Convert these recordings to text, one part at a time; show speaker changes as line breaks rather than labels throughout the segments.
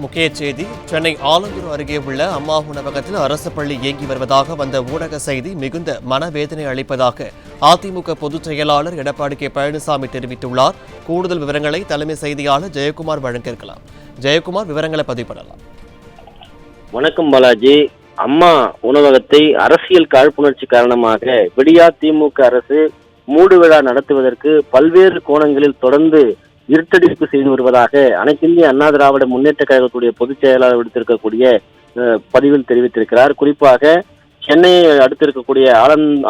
முக்கிய செய்தி. சென்னை ஆலந்தூர் அருகே உள்ள அம்மா உணவகத்தில் அரசு பள்ளி இயங்கி வருவதாக வந்த ஊடக செய்தி மிகுந்த மனவேதனை அளிப்பதாக அதிமுக பொதுச் செயலாளர் எடப்பாடி கே பழனிசாமி தெரிவித்துள்ளார். கூடுதல் விவரங்களை தலைமை செய்தியாளர் ஜெயக்குமார் வழங்க இருக்கலாம். ஜெயக்குமார், விவரங்களை பதிவு பண்ணலாம்.
வணக்கம் பாலாஜி. அம்மா உணவகத்தை அரசியல் காழ்ப்புணர்ச்சி காரணமாக விடியா திமுக அரசு மூடு விழா நடத்துவதற்கு பல்வேறு கோணங்களில் தொடர்ந்து இருட்டடிப்பு செய்து வருவதாக அனைத்திந்திய அண்ணா திராவிட முன்னேற்ற கழகத்துடைய பொதுச் செயலாளர் விடுத்திருக்கக்கூடிய பதிவில் தெரிவித்திருக்கிறார். குறிப்பாக சென்னையை அடுத்து இருக்கக்கூடிய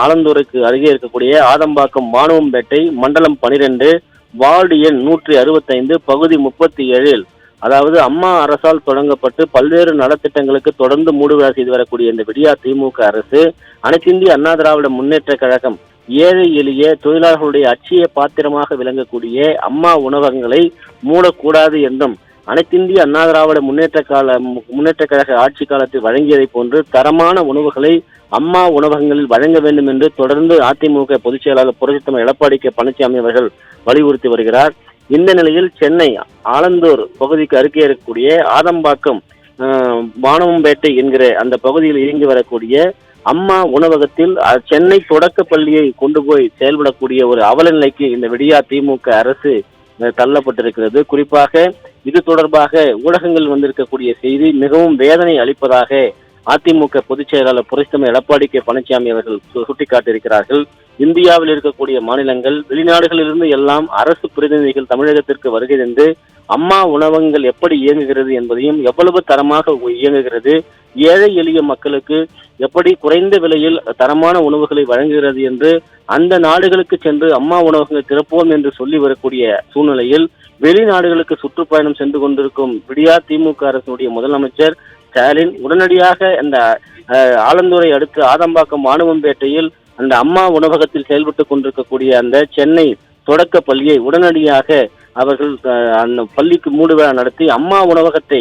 ஆலந்தூருக்கு அருகே இருக்கக்கூடிய ஆதம்பாக்கம் மானுவம்பேட்டை மண்டலம் 12 வார்டு எண் 165 பகுதி 37 அதாவது அம்மா அரசால் தொடங்கப்பட்டு பல்வேறு நலத்திட்டங்களுக்கு தொடர்ந்து மூடுவிழா செய்து வரக்கூடிய இந்த விடியா திமுக அரசு அனைத்திந்திய அண்ணா திராவிட முன்னேற்ற கழகம் ஏழை எளிய தொழிலாளர்களுடைய அட்சய பாத்திரமாக விளங்கக்கூடிய அம்மா உணவகங்களை மூடக்கூடாது என்றும் அனைத்திந்திய அண்ணா திராவிட முன்னேற்ற கழக ஆட்சி காலத்தில் வழங்கியதை போன்று தரமான உணவுகளை அம்மா உணவகங்களில் வழங்க வேண்டும் என்று தொடர்ந்து அதிமுக பொதுச் செயலாளர் புரட்சித்தலைவர் எடப்பாடி கே பழனிசாமி அவர்கள் வலியுறுத்தி வருகிறார். இந்த நிலையில் சென்னை ஆலந்தூர் பகுதிக்கு அருகே இருக்கக்கூடிய ஆதம்பாக்கம் மானவம்பேட்டை என்கிற அந்த பகுதியில் இயங்கி வரக்கூடிய அம்மா உணவகத்தில் சென்னை தொடக்க பள்ளியை கொண்டு போய் செயல்படக்கூடிய ஒரு அவல நிலைக்கு இந்த விடியா திமுக அரசு தள்ளப்பட்டிருக்கிறது. குறிப்பாக இது தொடர்பாக ஊடகங்கள் வந்திருக்கக்கூடிய செய்தி மிகவும் வேதனை அளிப்பதாக அதிமுக பொதுச் செயலாளர் புரட்சித்தலைவர் எடப்பாடி கே பழனிசாமி அவர்கள் சுட்டிக்காட்டியிருக்கிறார்கள். இந்தியாவில் இருக்கக்கூடிய மாநிலங்கள் வெளிநாடுகளிலிருந்து எல்லாம் அரசு பிரதிநிதிகள் தமிழகத்திற்கு வருகை தந்து அம்மா உணவகங்கள் எப்படி இயங்குகிறது என்பதையும் எவ்வளவு தரமாக இயங்குகிறது, ஏழை எளிய மக்களுக்கு எப்படி குறைந்த விலையில் தரமான உணவுகளை வழங்குகிறது என்று அந்த நாடுகளுக்கு சென்று அம்மா உணவகங்கள் திறப்போம் என்று சொல்லி வரக்கூடிய சூழ்நிலையில் வெளிநாடுகளுக்கு சுற்றுப்பயணம் சென்று கொண்டிருக்கும் விடியா திமுக அரசுடைய முதலமைச்சர் ஸ்டாலின் உடனடியாக அந்த ஆலந்தூரை அடுத்து ஆதம்பாக்கம் மானுவம்பேட்டையில் அந்த அம்மா உணவகத்தில் செயல்பட்டுக் கொண்டிருக்கக்கூடிய அந்த சென்னை தொடக்க பள்ளியை உடனடியாக அவர்கள் அந்த பள்ளிக்கு மூடுவிழா நடத்தி அம்மா உணவகத்தை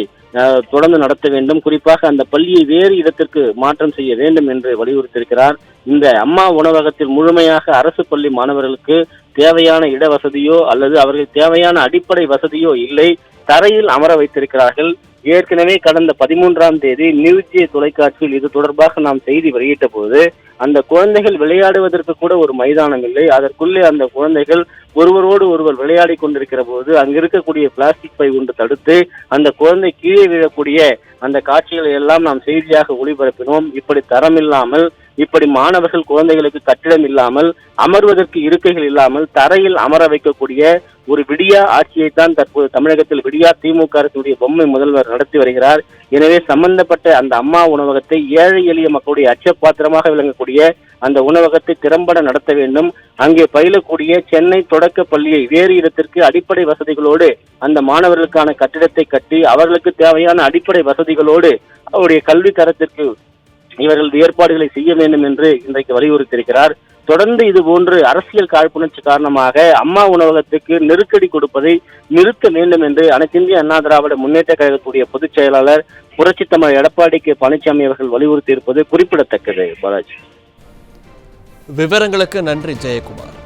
தொடர்ந்து நடத்த வேண்டும், குறிப்பாக அந்த பள்ளியை வேறு இடத்திற்கு மாற்றம் செய்ய வேண்டும் என்று வலியுறுத்தியிருக்கிறார். இந்த அம்மா உணவகத்தில் முழுமையாக அரசு பள்ளி மாணவர்களுக்கு தேவையான இட வசதியோ அல்லது அவர்கள் தேவையான அடிப்படை வசதியோ இல்லை, தரையில் அமர வைத்திருக்கிறார்கள். ஏற்கனவே கடந்த 13ஆம் தேதி நியூஜே தொலைக்காட்சியில் இது தொடர்பாக நாம் செய்தி வெளியிட்ட போது அந்த குழந்தைகள் விளையாடுவதற்கு கூட ஒரு மைதானம் இல்லை, அதற்குள்ளே அந்த குழந்தைகள் ஒருவரோடு ஒருவர் விளையாடி கொண்டிருக்கிற போது அங்கு இருக்கக்கூடிய பிளாஸ்டிக் பை ஒன்று தடுத்து அந்த குழந்தை கீழே விழக்கூடிய அந்த காட்சிகளை எல்லாம் நாம் செய்தியாக ஒளிபரப்பினோம். இப்படி தரம் இல்லாமல், இப்படி மாணவர்கள் குழந்தைகளுக்கு கட்டிடம் இல்லாமல், அமர்வதற்கு இருக்கைகள் இல்லாமல் தரையில் அமர வைக்கக்கூடிய ஒரு விடியா ஆட்சியைத்தான் தற்போது தமிழகத்தில் விடியா திமுக அரசுடைய பொம்மை முதல்வர் நடத்தி வருகிறார். எனவே சம்பந்தப்பட்ட அந்த அம்மா உணவகத்தை ஏழை எளிய மக்களுடைய அச்சப்பாத்திரமாக விளங்கக்கூடிய அந்த உணவகத்தை திறம்பட நடத்த வேண்டும். அங்கே பயிலக்கூடிய சென்னை தொடக்க பள்ளியை வேறு இடத்திற்கு அடிப்படை வசதிகளோடு அந்த மாணவர்களுக்கான கட்டிடத்தை கட்டி அவர்களுக்கு தேவையான அடிப்படை வசதிகளோடு அவருடைய கல்வி தரத்திற்கு இவர்கள் ஏற்பாடுகளை செய்ய வேண்டும் என்று இன்றைக்கு வலியுறுத்தியிருக்கிறார். தொடர்ந்து இது போன்று அரசியல் காழ்ப்புணர்ச்சி காரணமாக அம்மா உணவகத்துக்கு நெருக்கடி கொடுப்பதை நிறுத்த வேண்டும் என்று அனைத்திந்திய அண்ணா திராவிட முன்னேற்ற கழகத்துடைய பொதுச் செயலாளர் புரட்சித்தலைவர் எடப்பாடி கே பழனிசாமி அவர்கள் வலியுறுத்தி இருப்பது குறிப்பிடத்தக்கது. பாலாஜி,
விவரங்களுக்கு நன்றி ஜெயக்குமார்.